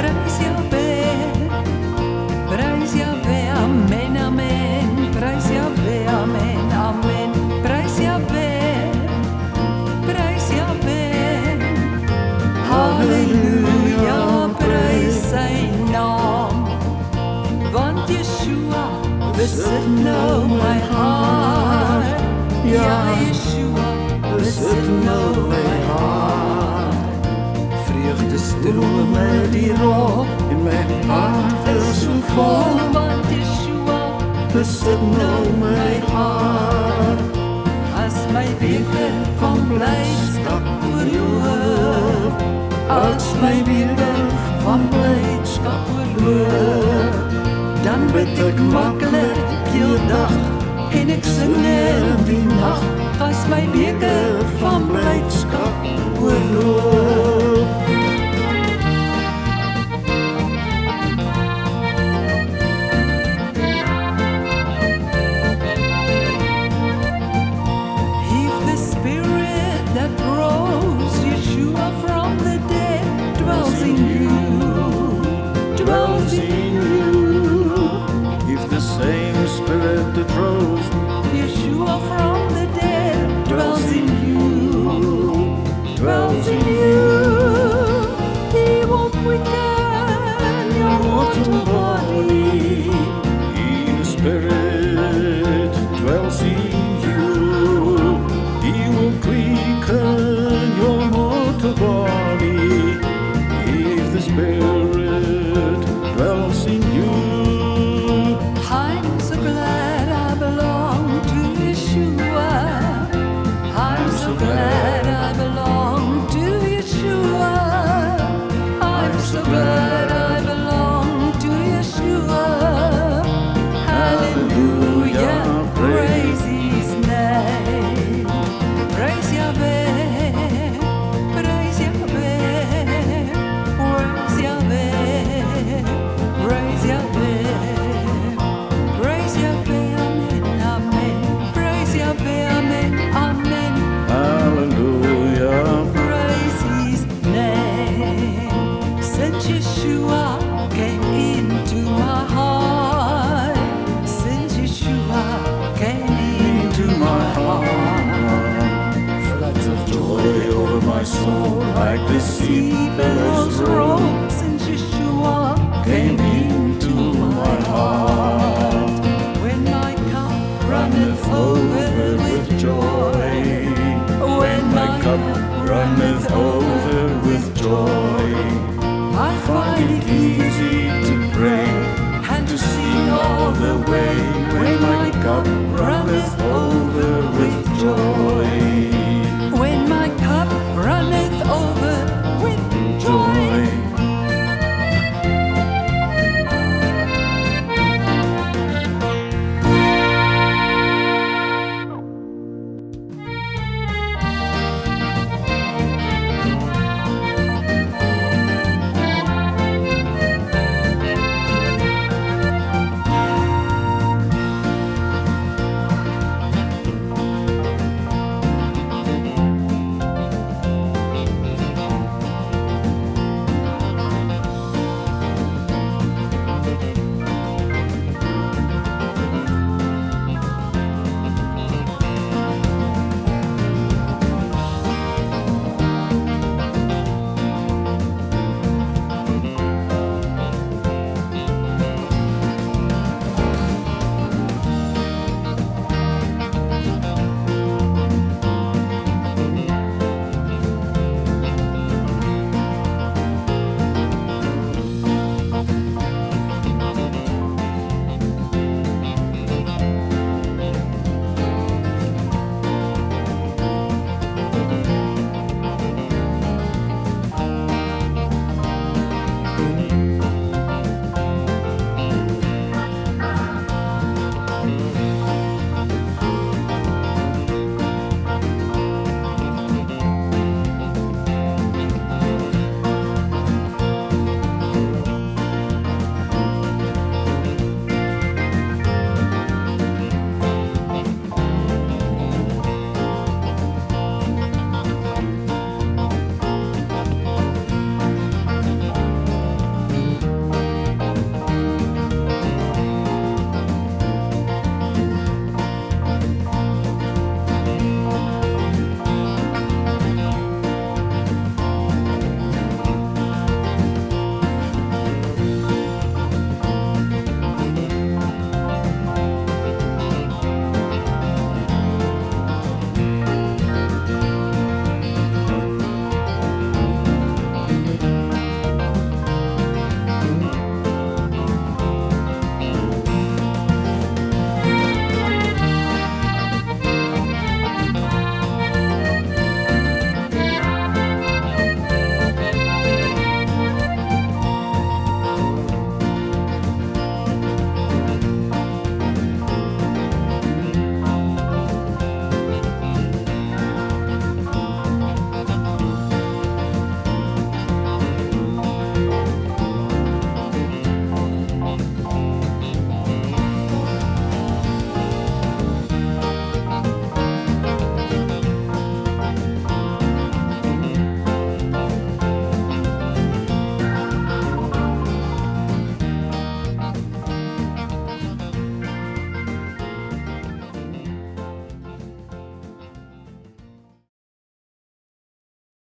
Prys Jahweh, prys Jahweh, amen, amen. Prys Jahweh, amen, amen. Prys Jahweh, prys Jahweh. Halleluja, prys sy naam. Want Yeshua besit nou my hart. Ja, Yeshua besit nou my hart. Vreugde strome die rol in my hart is so vol. Want Yeshua besit nou my hart. As my beker van blydskap oorloop, as my beker van blydskap oorloop, dan bid ek maklik heel dag en ek sing in die nacht, as my beker van blydskap oorloop. If the spirit that rose Yeshua from the dead dwells in you, dwells in you. If the same spirit that rose Yeshua from the dead dwells in you, dwells in you. He will quicken your mortal body. the spirit dwells in you, he will quicken your mortal body. If the spirit dwells in you, I'm so glad I belong to Yeshua. I'm so glad I belong to Yeshua. I'm so glad I belong to Yeshua. Hallelujah, praise His name. Praise Yahweh, praise Yahweh, praise Yahweh, praise Yahweh. Praise Yahweh, amen, amen. Praise Yahweh, amen, amen. hallelujah. Praise His name. Since Yeshua came into my heart, since Yeshua came into my heart, floods of joy over my soul, like the sea billows roll. Since Yeshua came into my heart, when my cup runneth over with joy, when my cup runneth over with joy, I find it easy to pray and to sing all the way. When my cup runneth over with joy,